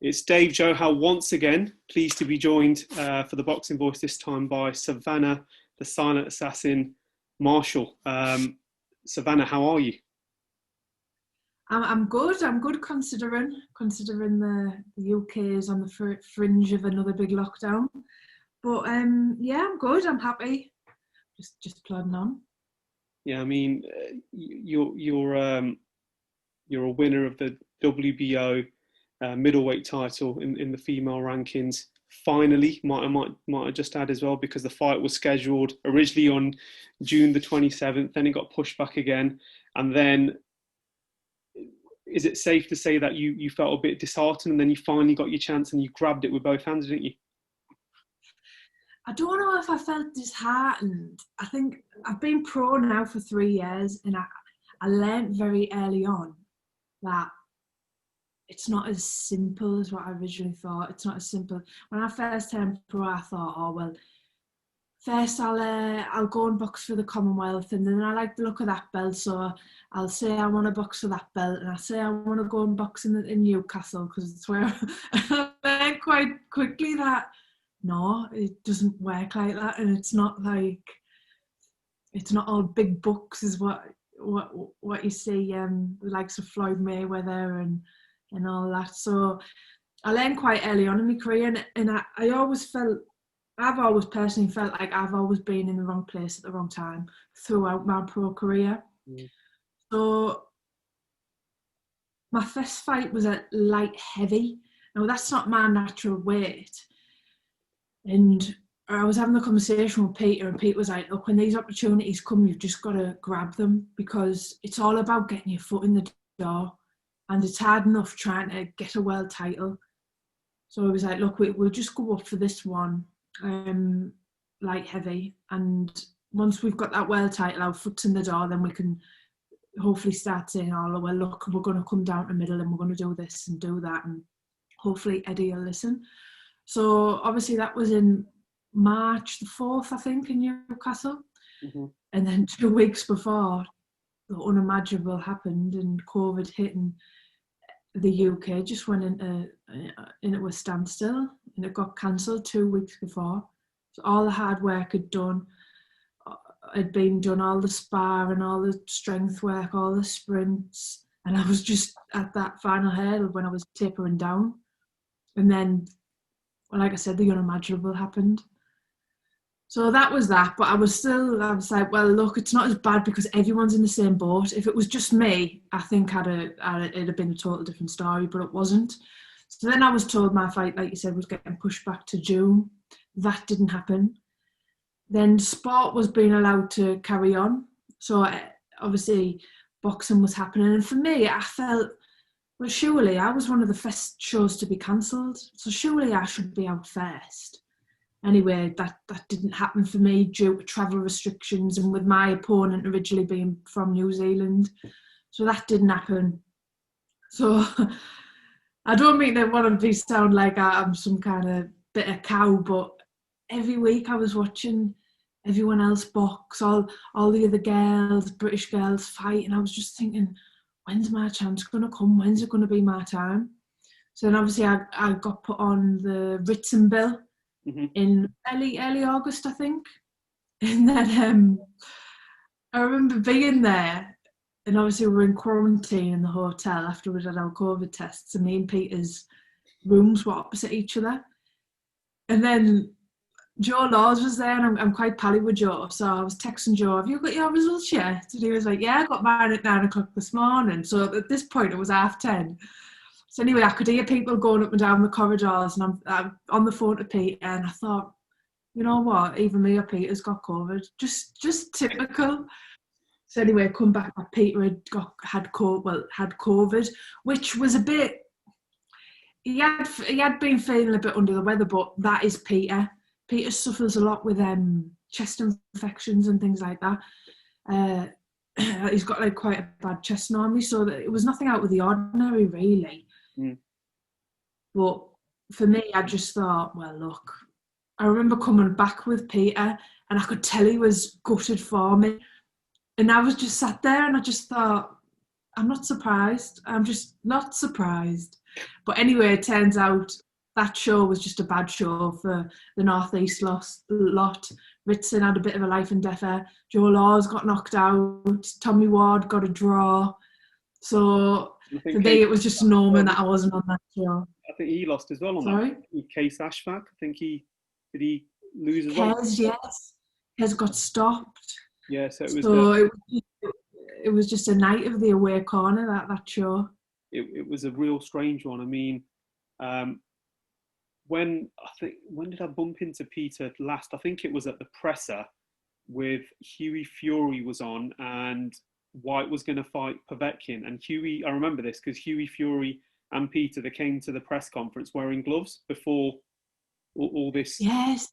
It's Dave Johal once again, pleased to be joined for the Boxing Voice this time by Savannah, the silent assassin, Marshall. Savannah, how are you? I'm good. I'm good considering the UK is on the fringe of another big lockdown. But yeah, I'm good. I'm happy. Just plodding on. Yeah, I mean, you're a winner of the WBO middleweight title in the female rankings. Finally, might I just add as well, because the fight was scheduled originally on June the 27th, then it got pushed back again, and then is it safe to say that you felt a bit disheartened, and then you finally got your chance and you grabbed it with both hands, didn't you? I don't know if I felt disheartened. I think I've been pro now for 3 years, and I learned very early on that it's not as simple as what I originally thought. It's not as simple. When I first turned pro, I thought, oh well, first I'll go and box for the Commonwealth, and then I like the look of that belt, so I'll say I want to box for that belt, and I say I want to go and box in Newcastle because it's where I learned quite quickly that no, it doesn't work like that, and it's not all big bucks is what you see the likes of Floyd Mayweather and all that. So I learned quite early on in my career, and I've always personally felt like I've always been in the wrong place at the wrong time throughout my pro career. So my first fight was at light heavy. Now that's not my natural weight. And I was having a conversation with Peter, and Pete was like, look, when these opportunities come, you've just got to grab them, because it's all about getting your foot in the door, and it's hard enough trying to get a world title. So I was like, look, we'll just go up for this one, light heavy, and once we've got that world title, our foot's in the door, then we can hopefully start saying, oh, well, look, we're going to come down the middle and we're going to do this and do that, and hopefully Eddie will listen. So obviously that was in March the 4th, I think, in Newcastle. Mm-hmm. And then 2 weeks before, the unimaginable happened, and COVID hit, and the UK just went into a standstill, and it got cancelled 2 weeks before. So all the hard work had been done, all the sparring, all the strength work, all the sprints, and I was just at that final hurdle when I was tapering down. And then, well, like I said, the unimaginable happened. So that was that, but I was like, well, look, it's not as bad because everyone's in the same boat. If it was just me, I think it'd have been a total different story, but it wasn't. So then I was told my fight, like you said, was getting pushed back to June. That didn't happen. Then sport was being allowed to carry on. So obviously boxing was happening. And for me, I felt, well, surely I was one of the first shows to be cancelled. So surely I should be out first. Anyway, that didn't happen for me due to travel restrictions, and with my opponent originally being from New Zealand. So that didn't happen. So I don't mean to want to sound like I'm some kind of bitter cow, but every week I was watching everyone else box, all the other girls, British girls fight, and I was just thinking, when's my chance going to come? When's it going to be my time? So then obviously I got put on the written bill. Mm-hmm. In early August, I think. And then I remember being there, and obviously we were in quarantine in the hotel after we did our COVID tests, and me and Peter's rooms were opposite each other. And then Joe Laws was there, and I'm quite pally with Joe, so I was texting Joe, have you got your results yet? And he was like, yeah, I got mine at 9 o'clock this morning. So at this point it was 10:30. So anyway, I could hear people going up and down the corridors, and I'm on the phone to Peter, and I thought, you know what, even me or Peter's got COVID. Just typical. So anyway, come back, Peter had COVID, which was a bit, he had been feeling a bit under the weather, but that is Peter. Peter suffers a lot with chest infections and things like that. He's got like quite a bad chest normally, so that it was nothing out of the ordinary, really. Mm. But for me, I just thought, well, look, I remember coming back with Peter, and I could tell he was gutted for me. And I was just sat there, and I just thought, I'm not surprised. I'm just not surprised. But anyway, it turns out that show was just a bad show for the Northeast lot. Ritson had a bit of a life and death. Joe Laws got knocked out. Tommy Ward got a draw. So for me, it was just an omen that I wasn't on that show. I think he lost as well on Sorry? that. Case Ashfaq. I think did he lose as well? Kez, yes. Kez got stopped. Yeah, so it was just a night of the away corner, that show. It was a real strange one. I mean, when did I bump into Peter last? I think it was at the presser with Hughie Fury was on and White was going to fight Povetkin. And Hughie, I remember this because Hughie Fury and Peter, they came to the press conference wearing gloves before all this. Yes.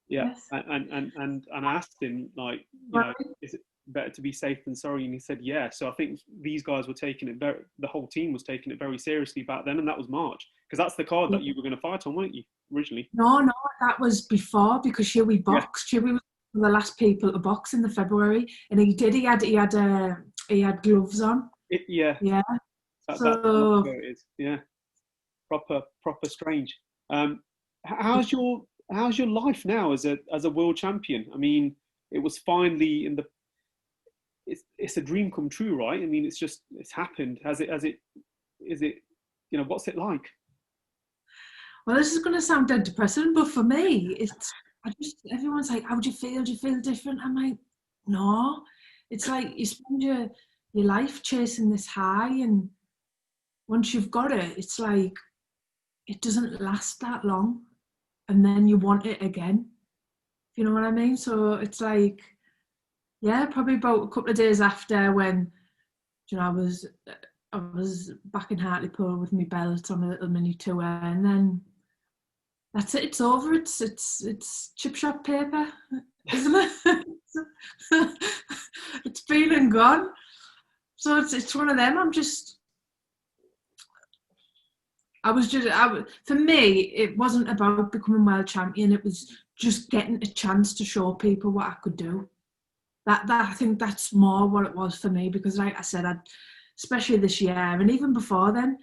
Yeah, yes. And I asked him, like, you know, is it better to be safe than sorry? And he said, yeah. So I think these guys were taking it the whole team was taking it very seriously back then, and that was March, because that's the card that you were going to fight on, weren't you, originally? No, that was before, because Hughie boxed. Yeah. Hughie was one of the last people to box in the February, and he had gloves on. Yeah. That's what it is. Yeah, proper strange. How's your life now as a world champion? I mean, it was finally it's a dream come true, right? I mean, it's happened. Is it, you know, what's it like? Well, this is going to sound dead depressing, but for me, everyone's like, how do you feel? Do you feel different? I'm like, no. It's like you spend your life chasing this high, and once you've got it, it's like it doesn't last that long, and then you want it again. You know what I mean? So it's like, yeah, probably about a couple of days after, when, you know, I was back in Hartlepool with my belt on a little mini tour, and then that's it. It's over. It's chip shop paper, isn't it? It's been and gone. So it's one of them. For me, it wasn't about becoming world champion. It was just getting a chance to show people what I could do. That I think that's more what it was for me, because, like I said, especially this year and even before then,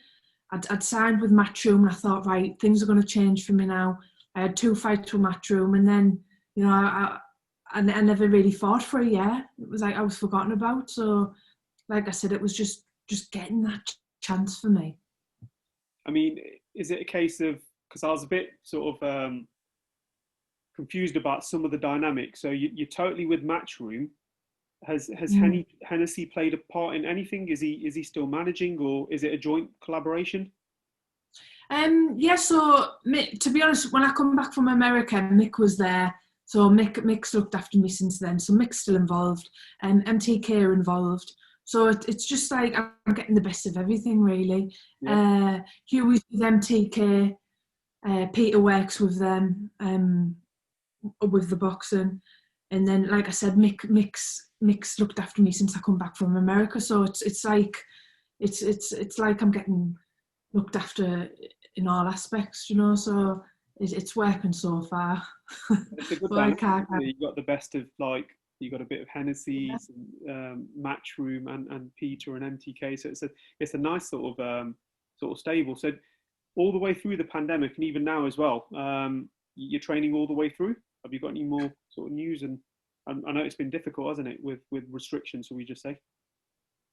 I'd signed with Matchroom, and I thought, right, things are going to change for me now. I had 2 fights with Matchroom, and then, you know, I never really fought for a year. It was like I was forgotten about. So, like I said, it was just getting that chance for me. I mean, is it a case of, because I was a bit sort of confused about some of the dynamics. So you're totally with Matchroom. Has Hennessy played a part in anything? Is he still managing, or is it a joint collaboration? Yeah. So to be honest, when I come back from America, Mick was there. So Mick's looked after me since then. So Mick's still involved, and MTK are involved. So it's just like I'm getting the best of everything, really. Yeah. Hughie's with MTK. Peter works with them, with the boxing, and then, like I said, Mick's looked after me since I come back from America. So it's like I'm getting looked after in all aspects, you know. So it's working so far. It's a good balance. You got the best of, like, you got a bit of Hennessy, Matchroom, and Peter and MTK. So it's a nice sort of stable. So all the way through the pandemic, and even now as well, you're training all the way through. Have you got any more sort of news? And I know it's been difficult, hasn't it, with restrictions, so we just say.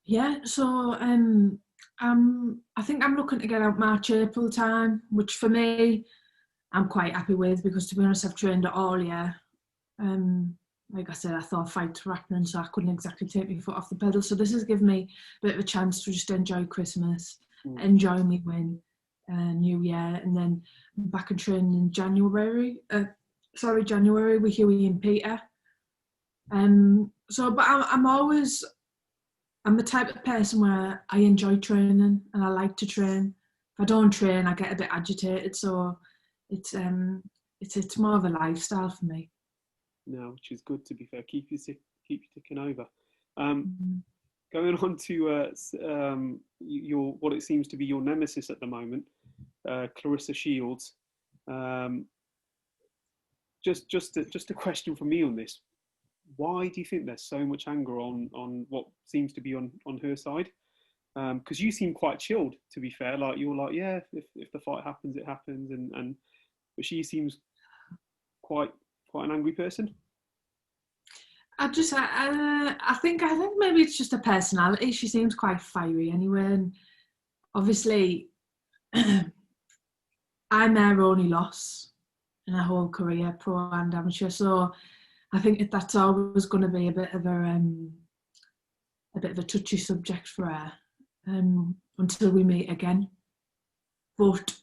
Yeah, so I think I'm looking to get out March, April time, which for me, I'm quite happy with, because, to be honest, I've trained it all year. Like I said, I thought fights were happening, so I couldn't exactly take my foot off the pedal. So this has given me a bit of a chance to just enjoy Christmas, enjoy me win, New Year, and then back in training in January with Hughie and Peter. But I'm the type of person where I enjoy training, and I like to train. If I don't train, I get a bit agitated. So it's more of a lifestyle for me. No, which is good, to be fair. Keep you ticking over. Going on to your, what it seems to be your nemesis at the moment, Claressa Shields. Just a question from me on this. Why do you think there's so much anger on what seems to be on her side? Because you seem quite chilled, to be fair. Like you're like, yeah, if the fight happens, it happens, but she seems quite an angry person. I think maybe it's just a personality. She seems quite fiery anyway, and obviously, I'm her only loss in her whole career, pro and amateur. So I think that's always going to be a bit of a touchy subject for her until we meet again. But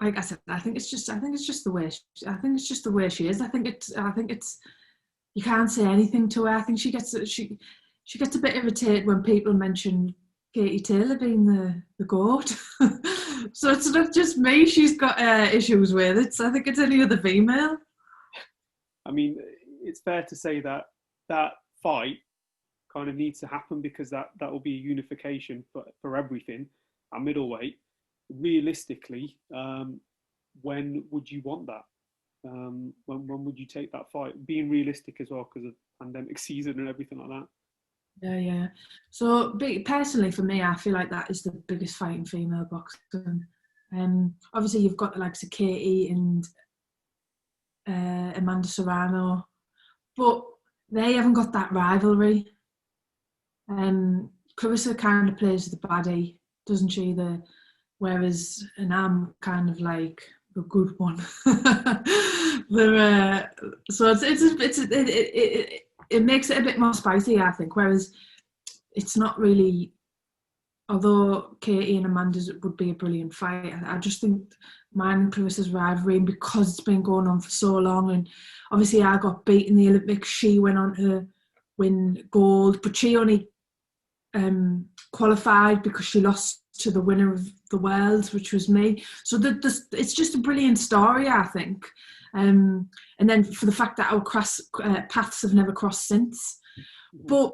like I said, I think it's just the way she is. I think it's you can't say anything to her. I think she gets a bit irritated when people mention Katie Taylor being the GOAT. So it's not just me she's got issues with. I think it's any other female. I mean, it's fair to say that fight kind of needs to happen because that will be a unification for everything at middleweight. Realistically, when would you want that? When would you take that fight? Being realistic as well, because of pandemic season and everything like that. Yeah. So personally, for me, I feel like that is the biggest fight in female boxing. Obviously, you've got the likes of Katie and Amanda Serrano, but they haven't got that rivalry. Claressa kind of plays the baddie, doesn't she? Whereas, and I'm kind of like the good one. So it makes it a bit more spicy, I think. Whereas it's not really. Although Katie and Amanda's would be a brilliant fight, I just think mine and Claressa's rivalry, and because it's been going on for so long, and obviously I got beat in the Olympics, she went on to win gold, but she only qualified because she lost to the winner of the world, which was me. So it's just a brilliant story, I think. And then for the fact that our paths have never crossed since. But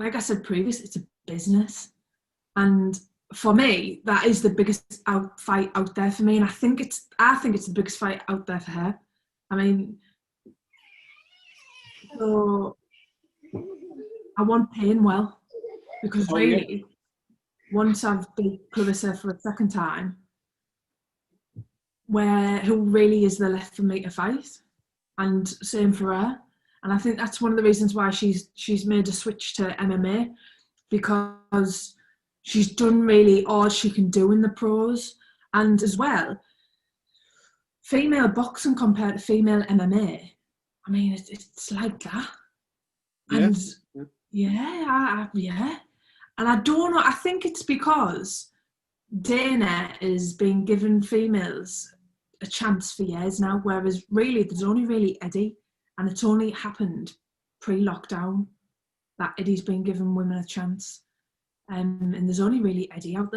like I said previously, it's a business. And for me, that is the biggest fight out there for me. And I think it's the biggest fight out there for her. I mean, so I want Payne well, because really, once I've beat Claressa for a second time, who really is there left for me to fight? And same for her. And I think that's one of the reasons why she's made a switch to MMA, because she's done really all she can do in the pros. And as well, female boxing compared to female MMA, I mean, it's like that. And yeah. And I don't know, I think it's because Dana is being given females a chance for years now, whereas really there's only really Eddie, and it's only happened pre-lockdown that Eddie's been giving women a chance. And there's only really Eddie out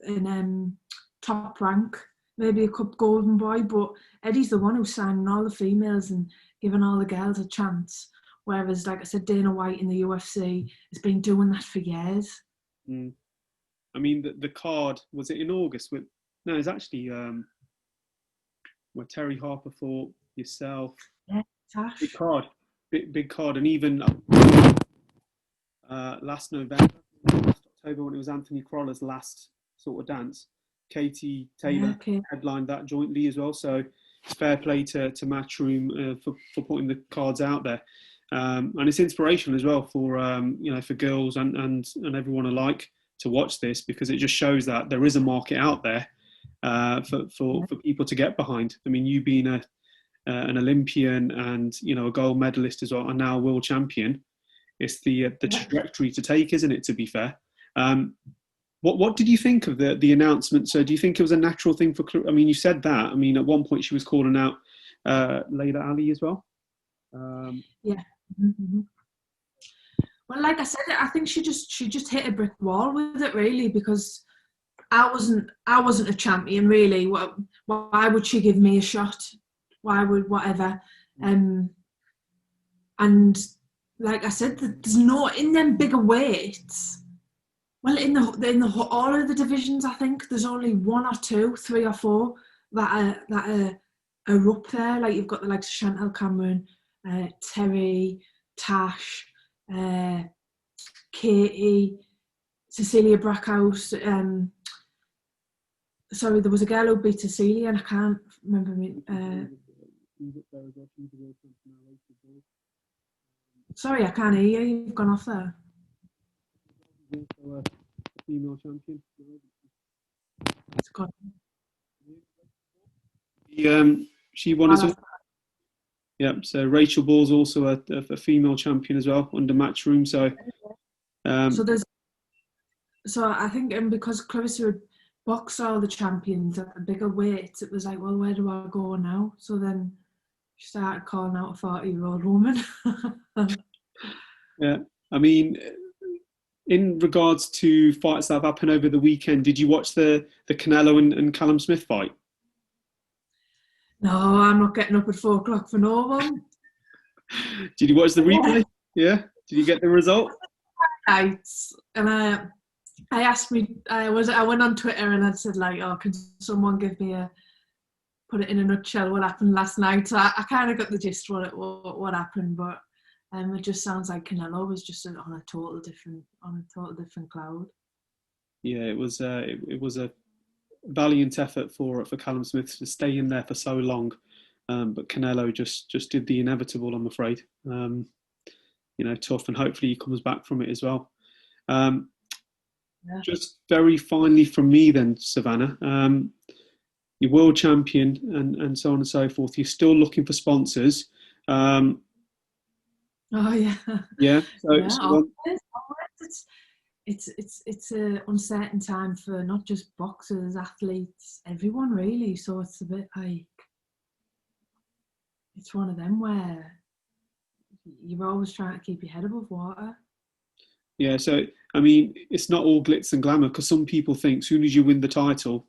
in top rank, maybe a cup golden boy, but Eddie's the one who's signing all the females and giving all the girls a chance. Whereas, like I said, Dana White in the UFC has been doing that for years. I mean, the card, was it in August? No, it's actually where Terry Harper fought, yourself. Yeah, Tash. Big card. And even last November, last October, when it was Anthony Croller's last sort of dance, Katie Taylor headlined that jointly as well. So it's fair play to Matchroom for putting the cards out there. And it's inspirational as well for for girls and everyone alike to watch this, because it just shows that there is a market out there for people to get behind. I mean, you being an Olympian and a gold medalist as well, and now a world champion, it's the trajectory to take, isn't it? To be fair, what did you think of the announcement? So, do you think it was a natural thing for? I mean, you said that. I mean, at one point she was calling out Layla Ali as well. Yeah. Mm-hmm. Well, like I said, I think she just hit a brick wall with it, really, because I wasn't a champion, really. Why would she give me a shot? Why would whatever? And like I said, there's no in them bigger weights. Well, in the all of the divisions, I think there's only 1 or 2, 3 or 4 that are up there. Like you've got the likes of Chantel Cameron, Terry, Tash, Katie, Cecilia Brackhouse. Sorry, there was a girl who beat Cecilia, and I can't remember me. Sorry, I can't hear you. You've gone off there. Also a female champion. It's gone. She won as well. Yeah, so Rachel Ball's also a female champion as well under Matchroom. So I think because Claressa had boxed all the champions at the bigger weights, it was like, well, where do I go now? So then she started calling out a 40-year-old woman. Yeah, I mean, in regards to fights that have happened over the weekend, did you watch the Canelo and Callum Smith fight? No, I'm not getting up at 4 o'clock for no one. Did you watch the replay? Yeah. Did you get the result? Nights, and I asked me. I went on Twitter and I said like, "Oh, can someone give me put it in a nutshell what happened last night?" So I kind of got the gist what happened, but it just sounds like Canelo was just on a total different cloud. Yeah, it was a valiant effort for Callum Smith to stay in there for so long, but Canelo just did the inevitable, I'm afraid. Tough, and hopefully he comes back from it as well. Just very finally from me then, Savannah, you're world champion and so on and so forth. You're still looking for sponsors. Oh yeah. Yeah. It's an uncertain time for not just boxers, athletes, everyone really. So it's a bit like it's one of them where you're always trying to keep your head above water. Yeah. So I mean, it's not all glitz and glamour, because some people think as soon as you win the title,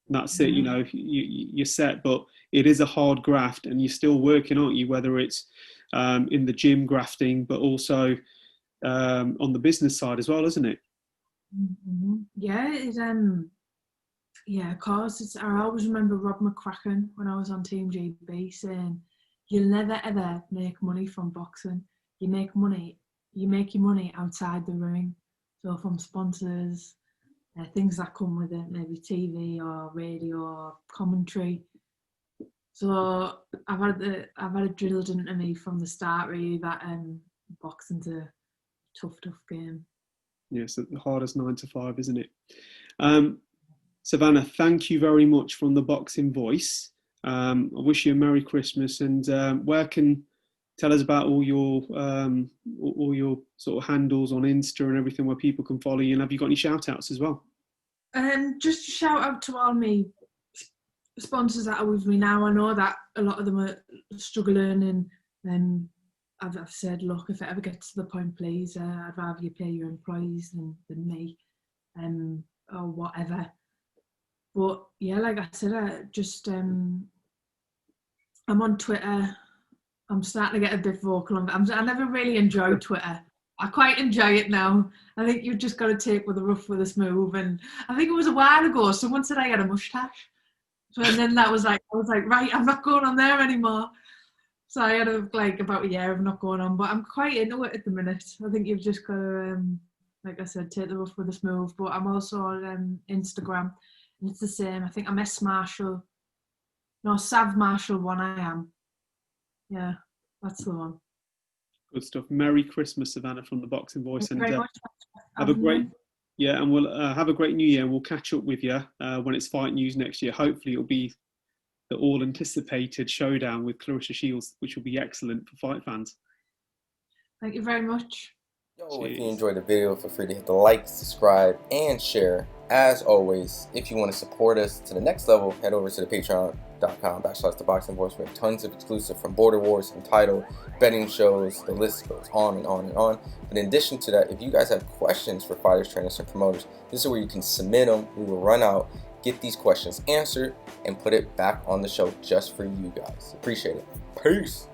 that's it. You're set. But it is a hard graft, and you're still working, aren't you? Whether it's in the gym grafting, but also on the business side as well, isn't it? Mm-hmm. Yeah, of course. I always remember Rob McCracken when I was on Team GB saying, "You'll never ever make money from boxing. You make your money outside the ring. So from sponsors, things that come with it, maybe TV or radio or commentary." So I've had it drilled into me from the start, really, that boxing's a tough game. Yes, the hardest 9 to 5, isn't it? Savannah, thank you very much from the Boxing Voice. I wish you a Merry Christmas, and tell us about all your sort of handles on Insta and everything where people can follow you, and have you got any shout outs as well? Just a shout out to all my sponsors that are with me now. I know that a lot of them are struggling, and I've said, look, if it ever gets to the point, please, I'd rather you pay your employees than me, or whatever. But yeah, like I said, I'm on Twitter. I'm starting to get a bit vocal on that. I never really enjoyed Twitter. I quite enjoy it now. I think you've just got to take with the rough with the smooth. And I think it was a while ago, someone said I had a moustache. So, and then I was like, right, I'm not going on there anymore. So I had about a year of not going on, but I'm quite into it at the minute. I think you've just got to, like I said, take the rough with the smooth. But I'm also on Instagram, and it's the same. I think I'm Sav Marshall 1 I am. Yeah, that's the one. Good stuff. Merry Christmas, Savannah, from the Boxing Voice, Thank you very much. Have a great and we'll have a great new year. We'll catch up with you when it's fight news next year. Hopefully, it'll be the all-anticipated showdown with Claressa Shields, which will be excellent for fight fans. Thank you very much. If you enjoyed the video, feel free to hit the like, subscribe, and share. As always, if you want to support us to the next level, head over to the patreon.com/ThaBoxingVoice. We have tons of exclusive from Border Wars, Entitled, betting shows, the list goes on and on and on. But in addition to that, if you guys have questions for fighters, trainers, and promoters, this is where you can submit them. We will run out, get these questions answered, and put it back on the show just for you guys. Appreciate it. Peace.